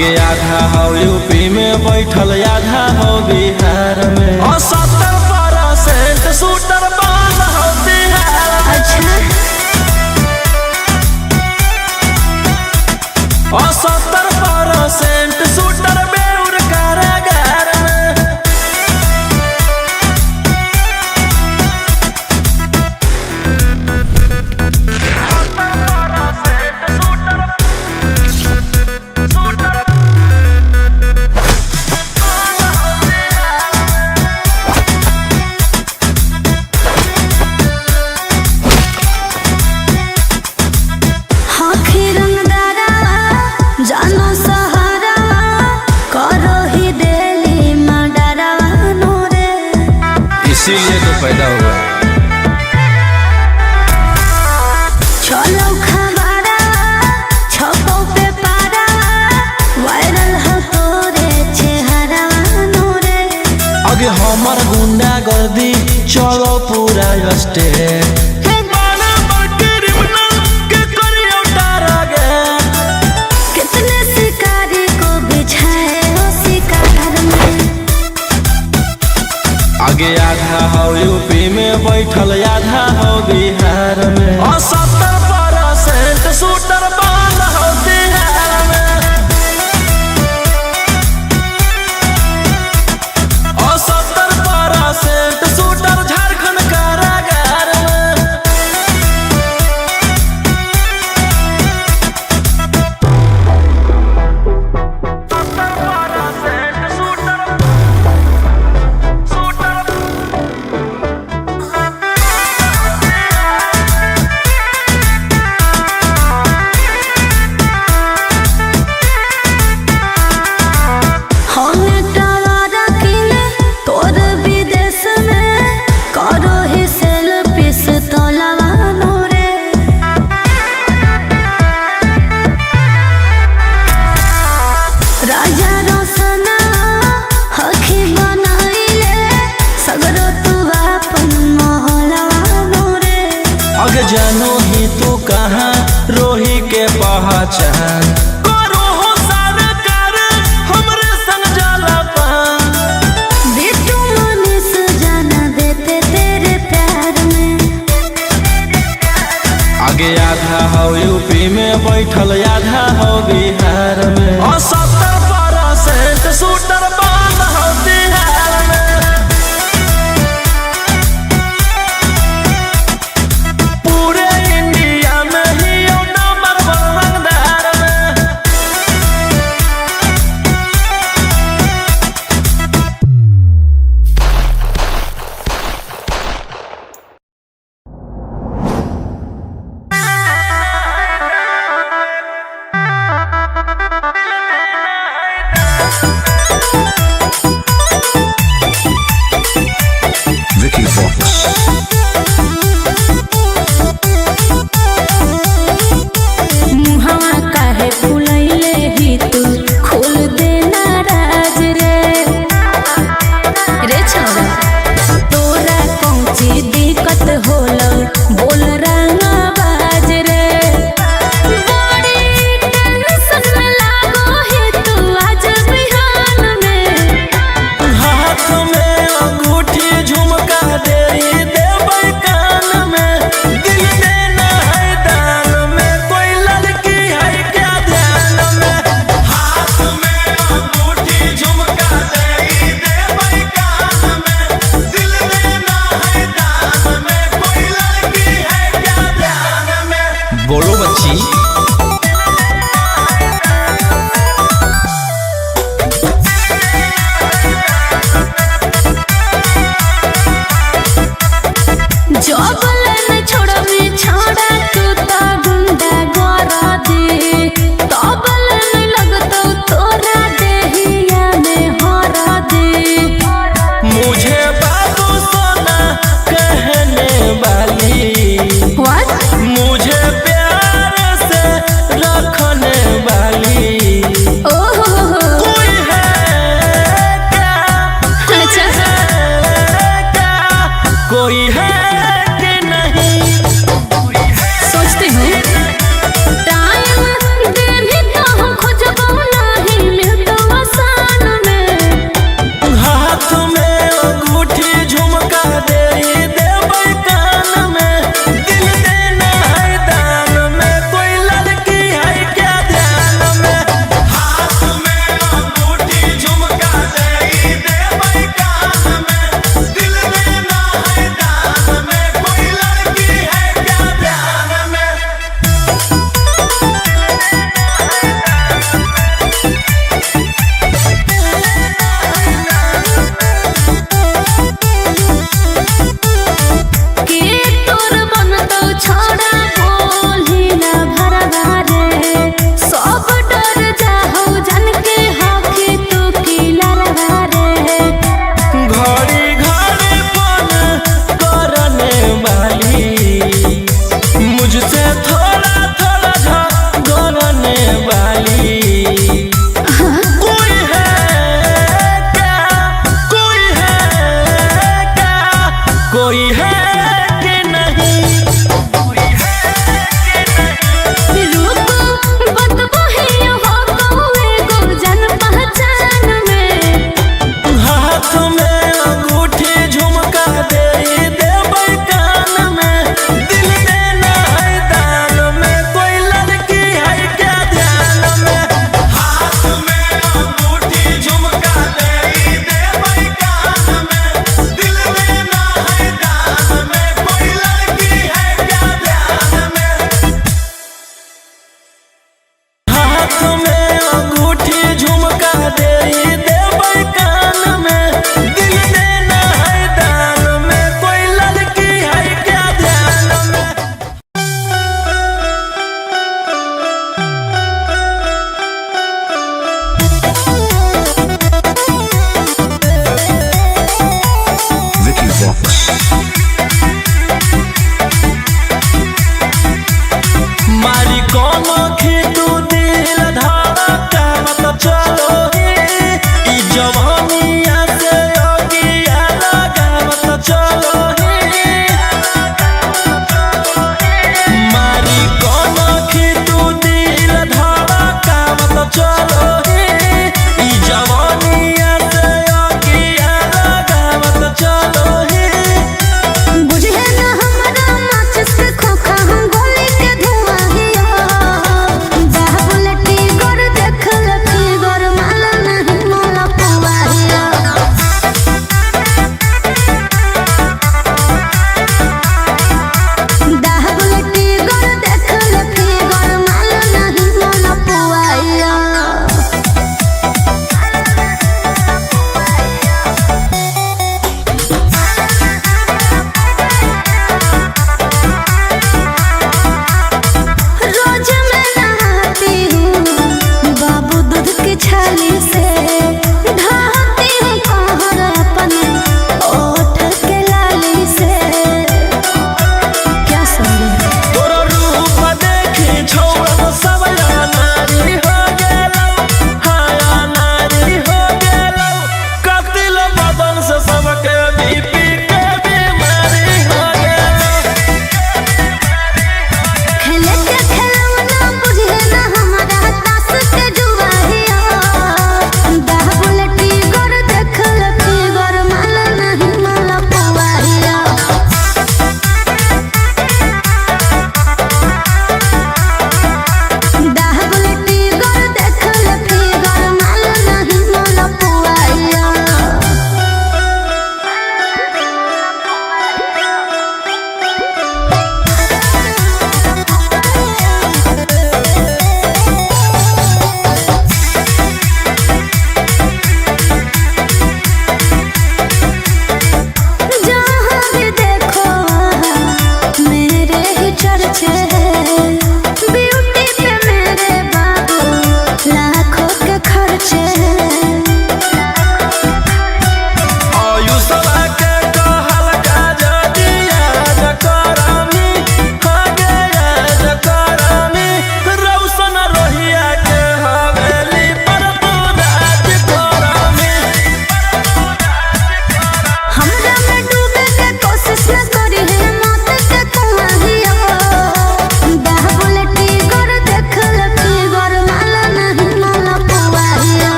आगे आधा हो यूपी में बैठल, आधा हो बिहार में। और 70% शूटर बाल हो बिहार में। अच्छा और 70% शूटर बेउर कारागार में। जानो सहारा करो ही दिल्ली में डरानो रे, इसीलिए तो पैदा हुआ। चलो खबरा छपो पे पारा, वायरल हो तोरे चेहरा नो रे। आगे हमार गुंडा गर्दी चलो पूरा स्टेट। आगे आधा हो यूपी में बैठल, आधा हो बिहार में। और 70% शूटर बाल हो बिहार में। और 70% शूटर झारखंड कारागार में।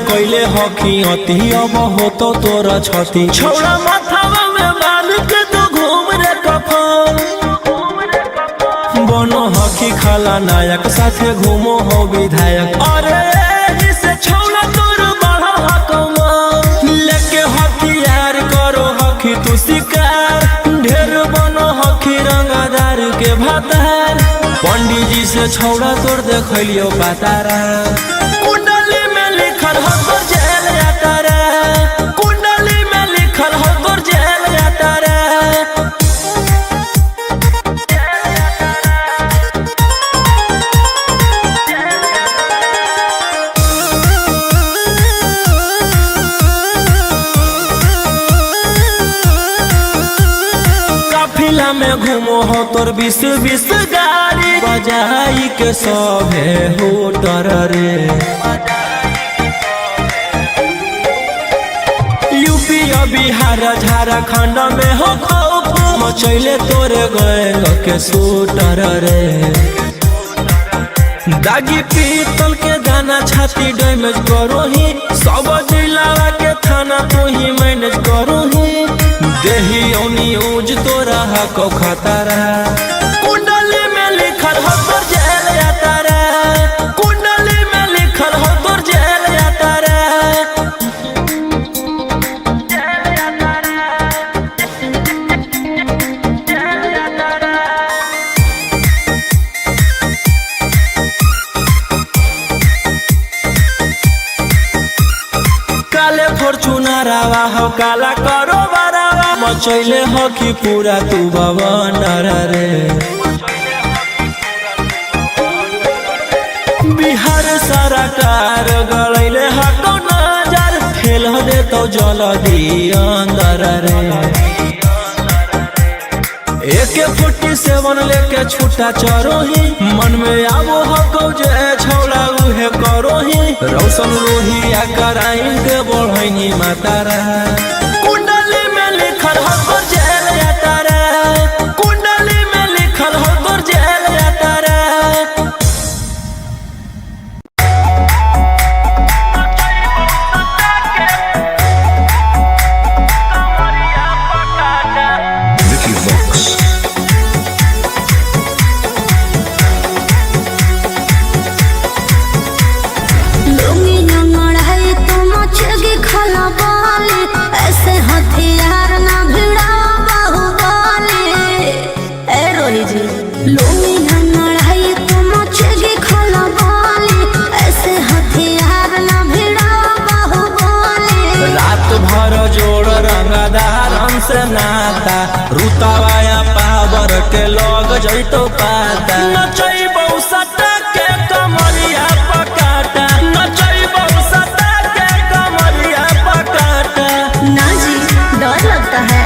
कैले हकी अति अब हो तो तोरा छती छौड़ा माथावा में बाल के तो घूम रे कफन बनो हकी खाला नायक साथे घूमो हो विधायक अरे जिसे छौड़ा तोर बढ़ा हकमा लेके हथियार करो हकी तू शिकार ढेर बनो हकी रंगदार के भातार पंडित जी से छौड़ा तोर देखलियो पातारा कुंडली में लिखल हो तोर जेल यातारा कुंडली में लिखल हो तोर जेल यातारा काफिला में घूमो हो तोर 20-20 गाड़ी बजाई के सभे होटर रे यूपी बिहार झारखंड में हो खौफ मचैले तोरे गैंग के शूटर रे दागी पीतल के दाना छाती डैमेज करो ही सब जिला के थाना तू ही मैनेज करो ही देही न्यूज तोरा को खतरा कुंडली में लिखल हो तोर जेल यातारा कुंडली में लिखल हो तोर जेल यातारा काले फॉर्च्यूनर आवा हो काला करो बरावा मचैले हो कि पूरा तू बवंडर रे बिहार सरकार गलैले हको नजर फेल दे तो जल्दी अंदर रे AK-47 लेके छूटा चरो ही मन में आवो हको जे छौड़ा उहे करो ही रौशन रोहिया कराइन के बढ़ैनी मातारा कुंडली में लिखल हो तोर जेल यातारा कुंडली में लिखल हो तोर जेल यातारा ऐसे हथियार ना भिड़ा बाहुबली ए रोही जी लोमी लड़ाई तो मचेगी खलबली ऐसे हथियार ना भिड़ा बाहुबली रात भर जोड़ रंगदार से नाता रुतावाया पावर के लग जैतो पाता नचैबौ सटा के कमरिया पकाटा नचैबौ सटा के कमरिया पकाटा ना जी डर लगता है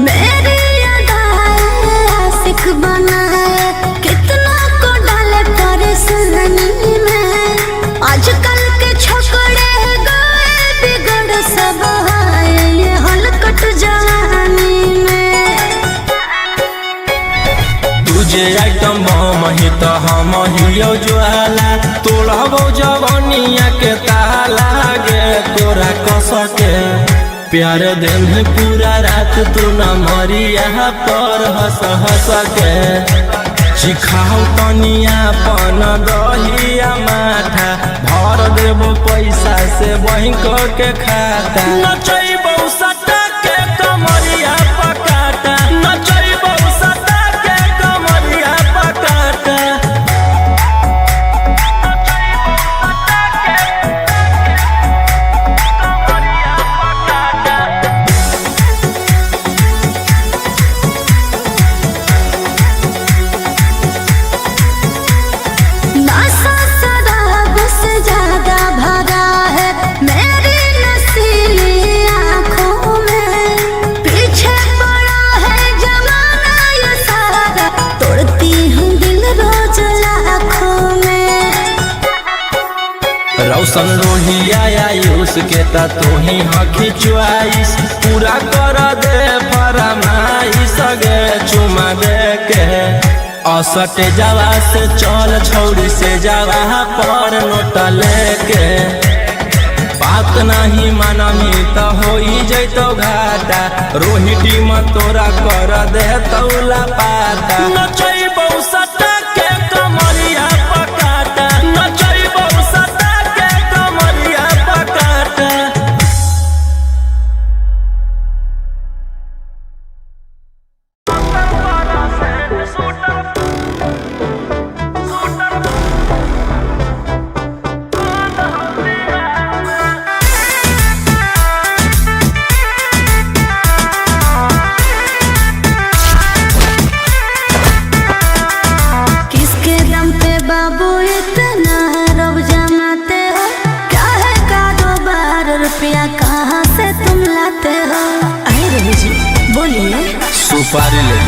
मेरी अदाएं आशिक बनाए कितना को डाले परेशानी में आजकल के छोकरे गए बिगड़ सब है ये हलकट जवानी में तुझे आइटम बम ही तो हम हियो ज्वाला तोड़बो जवानिया के ताला गे तोरा कस के प्यार दिन पूरा रात तू न मरिया पर हंस हंस के सिखाओ तनिया पन दहिया माथा भर देबो पैसा से बैंक के खाता नचैबौ सटा के कमरिया पकाटा नचैबौ सटा के कमरिया पकाटा नशा शराब से ज्यादा भरा है मेरी नसीली रोशन रोहिया आयुष के ता तू ही हकी च्वाइस पूरा कर दे फरमाइश गे चुमा दे के असटे जावा से चल छौड़ी से जावा पर नोट लेके बात नहीं मानमी तो हो जैतो घाटा रोहिटी में तोरा कर दे तौला पाता नचई बहुसटा के कमरिया पकाटा नचई बहुसटा के कमरिया पकाटा। कहाँ से तुम लाते हो? आए रवि जी बोलिए। सुपारी ले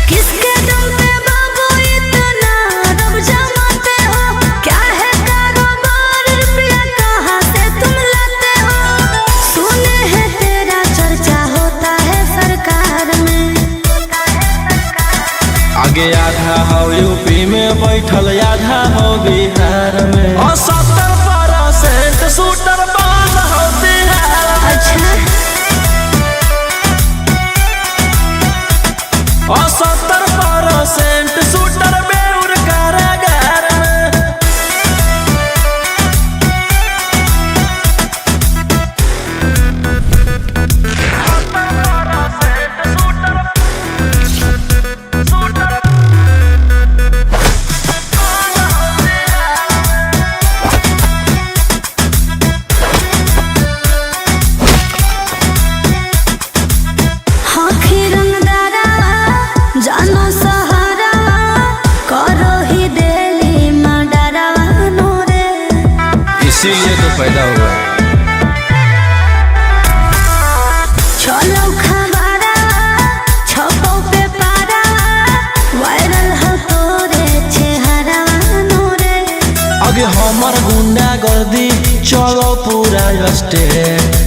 किसके दम पे बाबू इतना रब जमाते हो? क्या है कारोबार रुपया कहाँ से तुम लाते हो? सुने हैं तेरा चर्चा होता है सरकार में। आगे आधा हो यूपी में बैठल आधा हो बिहार में 70% शूटर बंद हो बिहार में। अच्छा 70% शूटर बेउर कारागार में। जानो सहारा करो ही दिली मडरावा नूरे। इसीलिए तो पैदा हुआ चलो खबरा छपो पे पारा वायरल हो तोरे चेहरा नूरे। आगे हमार गुंडा गर्दी चलो पूरा स्टेट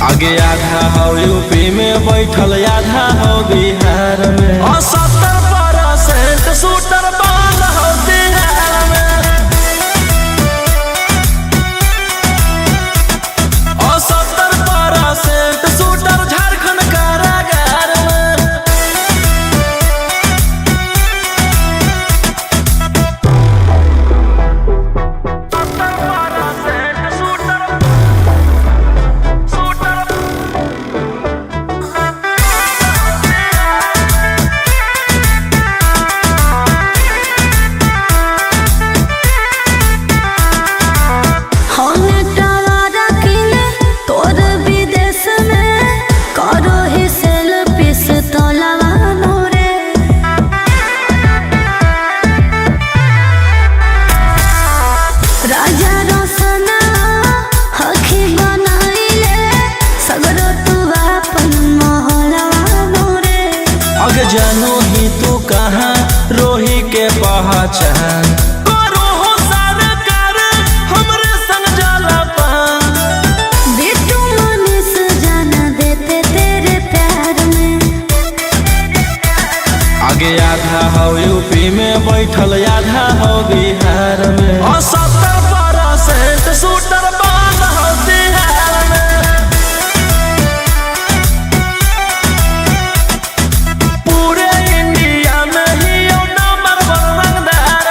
आगे आधा हो यूपी में बैठल आधा हो बिहार में 70% शूटर बंद हो बिहार में। 70% शूटर झारखंड कारागार में। जानू ही तू कहाँ रोही के पहचान करो हो सारा कर हमरे संग जाला पान। बिट्टू मनीष जाना देते तेरे प्यार में। आगे आधा हो यूपी में बैठल आधा हो बिहार में 70% शूटर बंद हो बिहार में। पूरे इंडिया में ही नंबर 1 रंगदार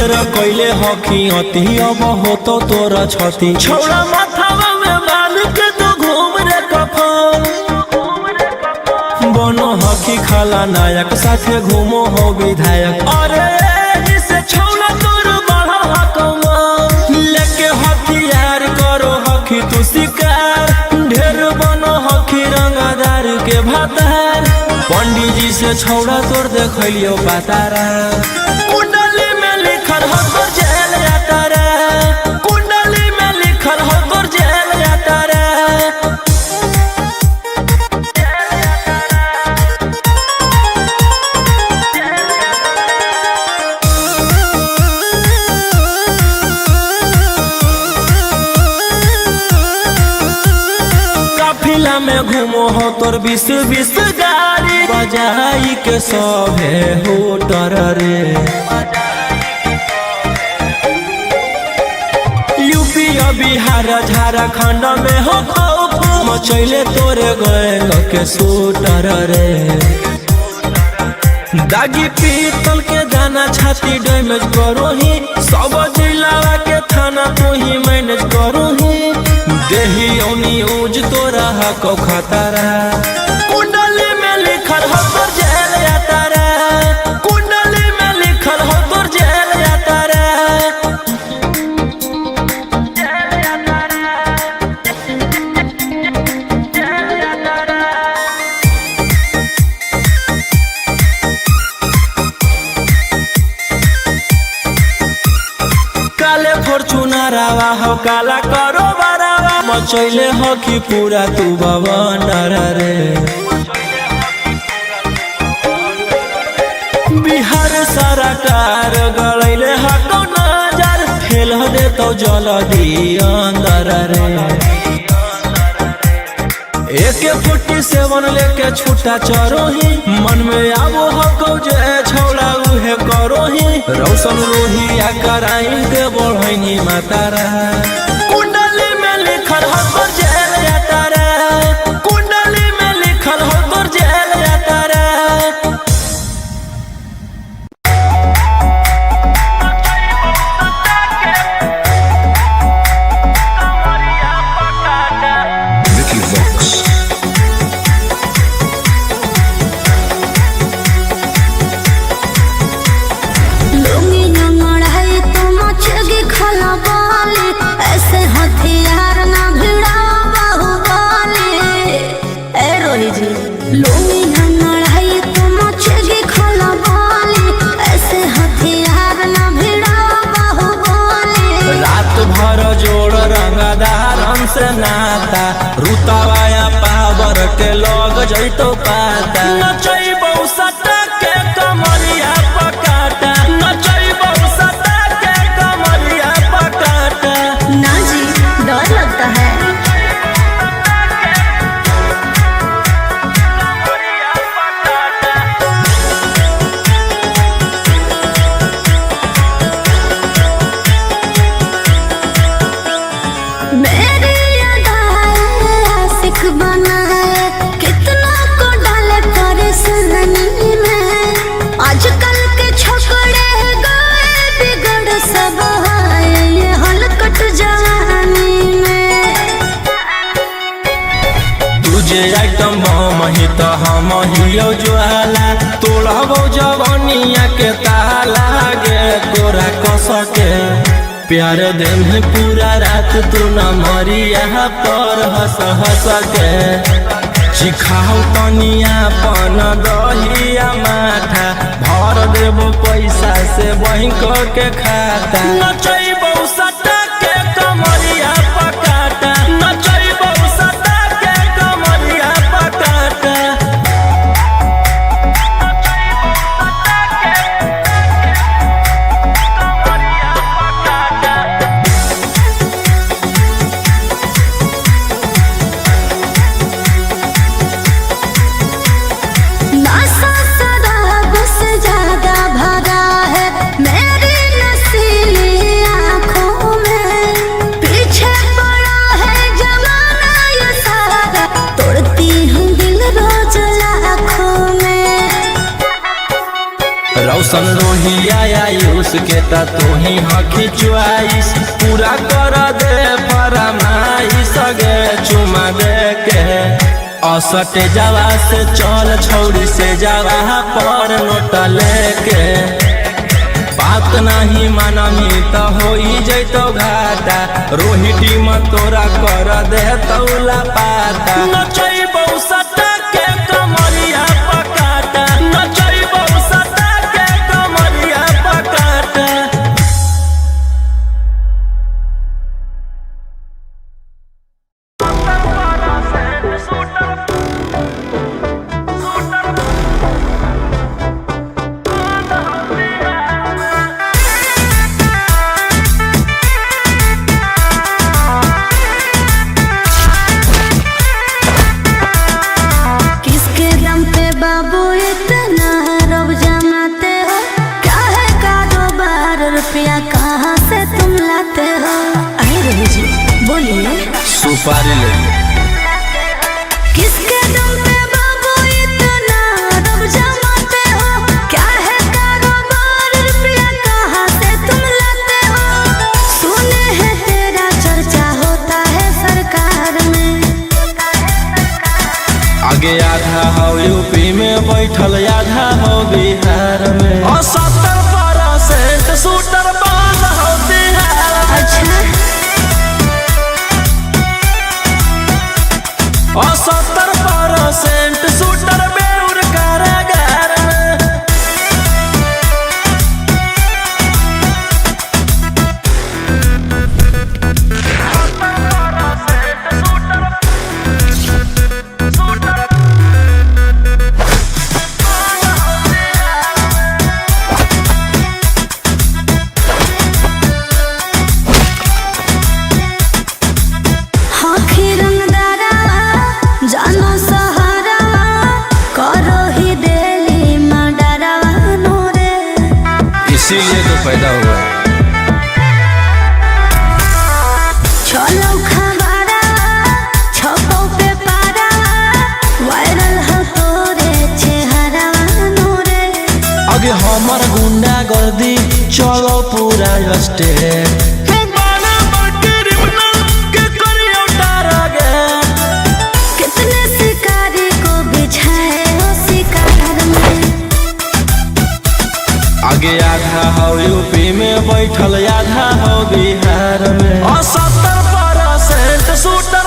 ढेर कैले हकी अति अब हो तो तोरा छती छौड़ा माथावा में बाल के तो घूम रे कफन बनो हकी खाला नायक साथे घूमो हो विधायक अरे इसे छौड़ा तोर बढ़ा हकमा लेके हथियार करो हकी तू शिकार ढेर बनो हकी रंगदार के भातार पंडित जी से छौड़ा तोर देखलियो पातारा कुंडली में लिखल हो तोर जेल जाता रे कुंडली में लिखल हो तोर जेल जाता रे काफिला में घूमो हो तोर 20 गाड़ी बजाई के सभे होटर रे यूपी बिहार झारखंड में हो खौफ मचैले तोरे गैंग के शूटर रे दागी पीतल के दाना छाती डैमेज करो ही सब जिला के थाना तू ही मैनेज करो ही देही ओनी ऊज तोरा हको खतरा कुंडली में लिखल हो तोर जेल जाता रे कुंडली में लिखल हो तोर जेल जाता रे काले फॉर्च्यूनरवा हो काला करो बरावा मचैले हो कि पूरा तू बवंडर रे बिहार सरकार गलैले हको नजर फेल दे तो जल्दी अंदर रे AK-47 लेके छूटा चरो ही मन में आवो हको जे छौड़ा उहे करो ही रौशन रोहिया कराई के बढ़ैनी मातारा कुंडली में लिखल हो तोर जेल जाता रे कुंडली में लिखल हो तोर जेल जाता रे लुंगी न मढ़ाई तो मचेगी खला बाली ऐसे हथियार ना भिड़ा बाहुबली ए रोही जी लुंगी न मढ़ाई तो मचेगी खला बाली ऐसे हथियार ना भिड़ा बाहुबली रात भर जोड़ रंगदारन से नाता रुतावाया पावर के लग जैतो पाता नचैबौ सटा के कमरिया पकाटा नचैबौ सटा के कमरिया पकाटा ना जी डर लगता है मेरी अदाएं आशिक बनाए कितना को डाले परेशानी में आजकल के छोकरे गए बिगड़ सब है ये हलकट जवानी में तुझे आइटम बम ही तो हम हियो ज्वाला तोड़बो जवनिया के ताला गे तोरा कस के प्यार दिन पूरा रात तू न मरिया पर हंस हंस के चिखाओ तनिया पन दहिया माथा भर देबो पैसा से बैंक के खाता नचैबो सटा के कमरिया पकाटा नचैबो सटा के कमरिया पकाटा नशा शराब से ज्यादा भरा है मेरी नसीलिया रौशन रोहिया आयुष के ता तू ही हकी च्वाइस पूरा कर दे फरमाइश गे चुमा दे के असटे जावा से चल छौड़ी से जावा पर नोट लेके बात नहीं मानमी तो होई जैतो घाटा रोहिटी में तोरा कर दे तौला पाता नचैबौ सटा के कमरिया पकाटा नचैबौ सटा के कमरिया पकाटा। किसके दम पे बाबू इतना रब जमाते हो? क्या है कारोबार, रुपया कहाँ से तुम लाते हो? आए रवि जी बोलिए। सुपारी ले किसके दम पे बाबू इतना रब जमाते हो? क्या है कारोबार, रुपया कहाँ से तुम लाते हो? सुने हैं तेरा चर्चा होता है सरकार में। आगे आधा हो यूपी में बैठल आधा हो बिहार में 70% शूटर बंद हो बिहार में। अच्छा 70% शूटर बेउर कारागार में। हाथी रंगदारा जानो सहारा करो ही डेली मर्डरा नूरे। इसीलिए तो पैदा हुआ चलो खबरा छपो पे पारा वायरल हो तोरे चेहरा नूरे। आगे हमार गुंडा गर्दी चलो पूरा स्टेट कितने शिकारी को बिछाए हो शिकार में। आगे आधा हो यूपी में बैठल आधा हो बिहार में 70% शूटर